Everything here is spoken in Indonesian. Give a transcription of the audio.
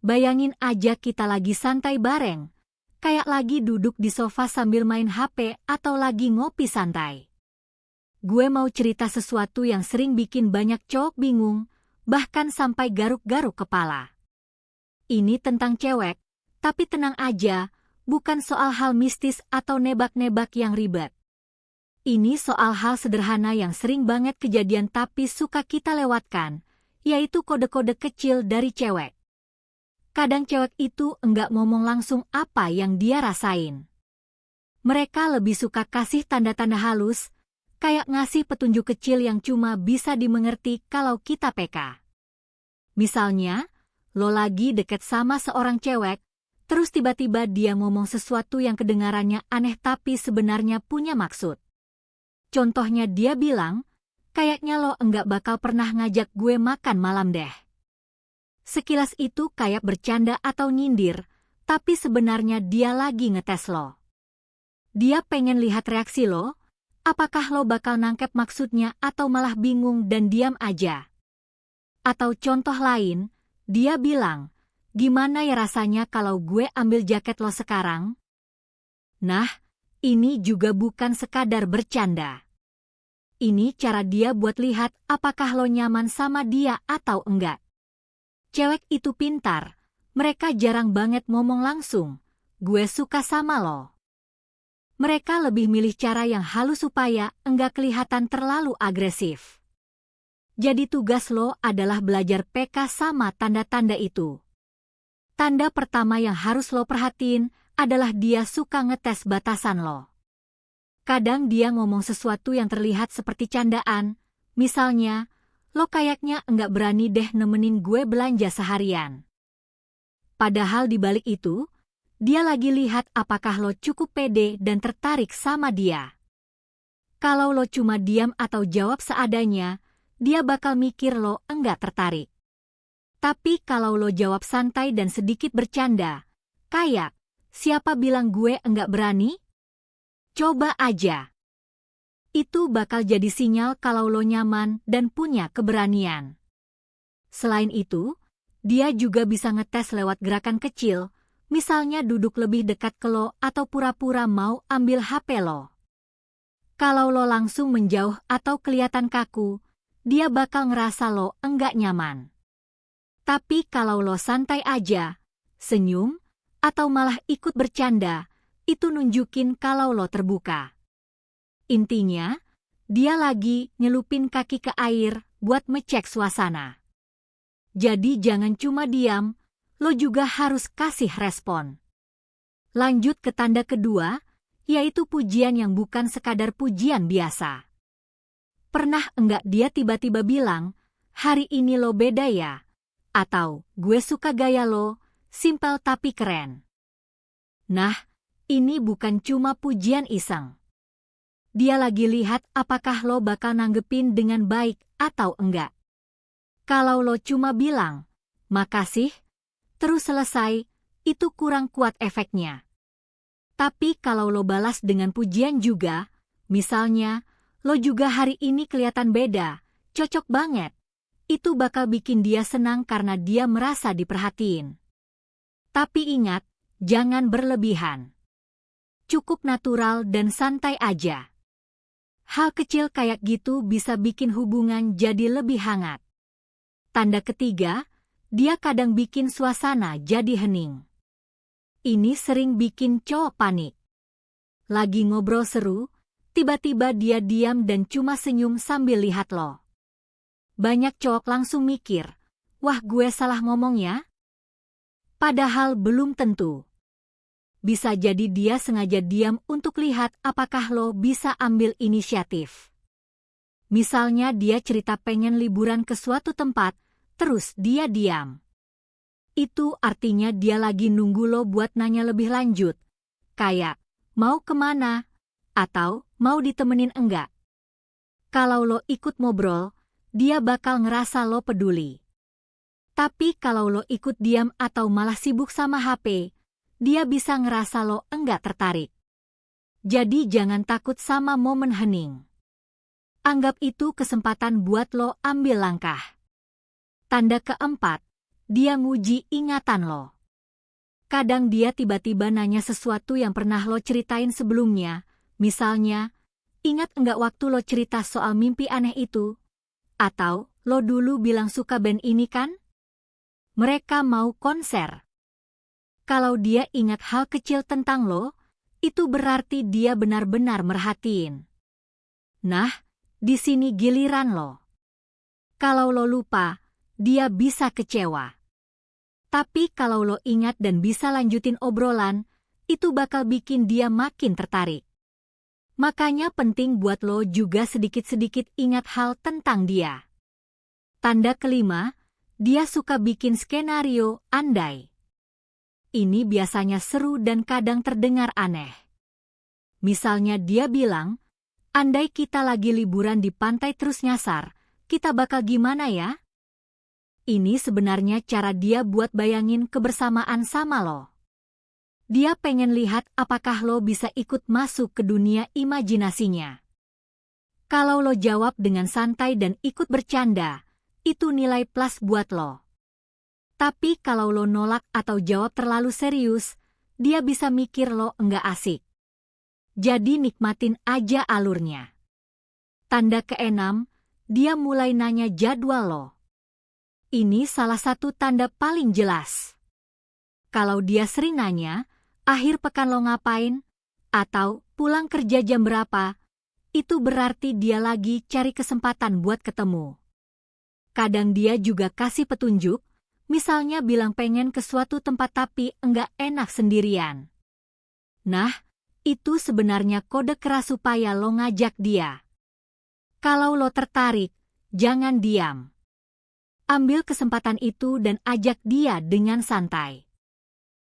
Bayangin aja kita lagi santai bareng, kayak lagi duduk di sofa sambil main HP atau lagi ngopi santai. Gue mau cerita sesuatu yang sering bikin banyak cowok bingung, bahkan sampai garuk-garuk kepala. Ini tentang cewek, tapi tenang aja, bukan soal hal mistis atau nebak-nebak yang ribet. Ini soal hal sederhana yang sering banget kejadian tapi suka kita lewatkan, yaitu kode-kode kecil dari cewek. Kadang cewek itu enggak ngomong langsung apa yang dia rasain. Mereka lebih suka kasih tanda-tanda halus, kayak ngasih petunjuk kecil yang cuma bisa dimengerti kalau kita peka. Misalnya, lo lagi deket sama seorang cewek, terus tiba-tiba dia ngomong sesuatu yang kedengarannya aneh tapi sebenarnya punya maksud. Contohnya dia bilang, kayaknya lo enggak bakal pernah ngajak gue makan malam deh. Sekilas itu kayak bercanda atau nyindir, tapi sebenarnya dia lagi ngetes lo. Dia pengen lihat reaksi lo, apakah lo bakal nangkep maksudnya atau malah bingung dan diam aja. Atau contoh lain, dia bilang, gimana ya rasanya kalau gue ambil jaket lo sekarang? Nah, ini juga bukan sekadar bercanda. Ini cara dia buat lihat apakah lo nyaman sama dia atau enggak. Cewek itu pintar, mereka jarang banget ngomong langsung, gue suka sama lo. Mereka lebih milih cara yang halus supaya enggak kelihatan terlalu agresif. Jadi tugas lo adalah belajar peka sama tanda-tanda itu. Tanda pertama yang harus lo perhatiin adalah dia suka ngetes batasan lo. Kadang dia ngomong sesuatu yang terlihat seperti candaan, misalnya, lo kayaknya enggak berani deh nemenin gue belanja seharian. Padahal di balik itu, dia lagi lihat apakah lo cukup pede dan tertarik sama dia. Kalau lo cuma diam atau jawab seadanya, dia bakal mikir lo enggak tertarik. Tapi kalau lo jawab santai dan sedikit bercanda, kayak, siapa bilang gue enggak berani? Coba aja. Itu bakal jadi sinyal kalau lo nyaman dan punya keberanian. Selain itu, dia juga bisa ngetes lewat gerakan kecil, misalnya duduk lebih dekat ke lo atau pura-pura mau ambil HP lo. Kalau lo langsung menjauh atau kelihatan kaku, dia bakal ngerasa lo enggak nyaman. Tapi kalau lo santai aja, senyum, atau malah ikut bercanda, itu nunjukin kalau lo terbuka. Intinya, dia lagi nyelupin kaki ke air buat ngecek suasana. Jadi jangan cuma diam, lo juga harus kasih respon. Lanjut ke tanda kedua, yaitu pujian yang bukan sekadar pujian biasa. Pernah enggak dia tiba-tiba bilang, hari ini lo beda ya? Atau, gue suka gaya lo, simpel tapi keren. Nah, ini bukan cuma pujian iseng. Dia lagi lihat apakah lo bakal nanggepin dengan baik atau enggak. Kalau lo cuma bilang, makasih, terus selesai, itu kurang kuat efeknya. Tapi kalau lo balas dengan pujian juga, misalnya, lo juga hari ini kelihatan beda, cocok banget, itu bakal bikin dia senang karena dia merasa diperhatiin. Tapi ingat, jangan berlebihan. Cukup natural dan santai aja. Hal kecil kayak gitu bisa bikin hubungan jadi lebih hangat. Tanda ketiga, dia kadang bikin suasana jadi hening. Ini sering bikin cowok panik. Lagi ngobrol seru, tiba-tiba dia diam dan cuma senyum sambil lihat lo. Banyak cowok langsung mikir, wah gue salah ngomong ya? Padahal belum tentu. Bisa jadi dia sengaja diam untuk lihat apakah lo bisa ambil inisiatif. Misalnya dia cerita pengen liburan ke suatu tempat, terus dia diam. Itu artinya dia lagi nunggu lo buat nanya lebih lanjut. Kayak, mau kemana? Atau, mau ditemenin enggak? Kalau lo ikut ngobrol, dia bakal ngerasa lo peduli. Tapi kalau lo ikut diam atau malah sibuk sama HP, dia bisa ngerasa lo enggak tertarik. Jadi jangan takut sama momen hening. Anggap itu kesempatan buat lo ambil langkah. Tanda keempat, dia nguji ingatan lo. Kadang dia tiba-tiba nanya sesuatu yang pernah lo ceritain sebelumnya, misalnya, ingat enggak waktu lo cerita soal mimpi aneh itu? Atau, lo dulu bilang suka band ini kan? Mereka mau konser. Kalau dia ingat hal kecil tentang lo, itu berarti dia benar-benar merhatiin. Nah, di sini giliran lo. Kalau lo lupa, dia bisa kecewa. Tapi kalau lo ingat dan bisa lanjutin obrolan, itu bakal bikin dia makin tertarik. Makanya penting buat lo juga sedikit-sedikit ingat hal tentang dia. Tanda kelima, dia suka bikin skenario andai. Ini biasanya seru dan kadang terdengar aneh. Misalnya dia bilang, andai kita lagi liburan di pantai terus nyasar, kita bakal gimana ya? Ini sebenarnya cara dia buat bayangin kebersamaan sama lo. Dia pengen lihat apakah lo bisa ikut masuk ke dunia imajinasinya. Kalau lo jawab dengan santai dan ikut bercanda, itu nilai plus buat lo. Tapi kalau lo nolak atau jawab terlalu serius, dia bisa mikir lo enggak asik. Jadi nikmatin aja alurnya. Tanda keenam, dia mulai nanya jadwal lo. Ini salah satu tanda paling jelas. Kalau dia sering nanya, akhir pekan lo ngapain? Atau pulang kerja jam berapa? Itu berarti dia lagi cari kesempatan buat ketemu. Kadang dia juga kasih petunjuk, misalnya bilang pengen ke suatu tempat tapi enggak enak sendirian. Nah, itu sebenarnya kode keras supaya lo ngajak dia. Kalau lo tertarik, jangan diam. Ambil kesempatan itu dan ajak dia dengan santai.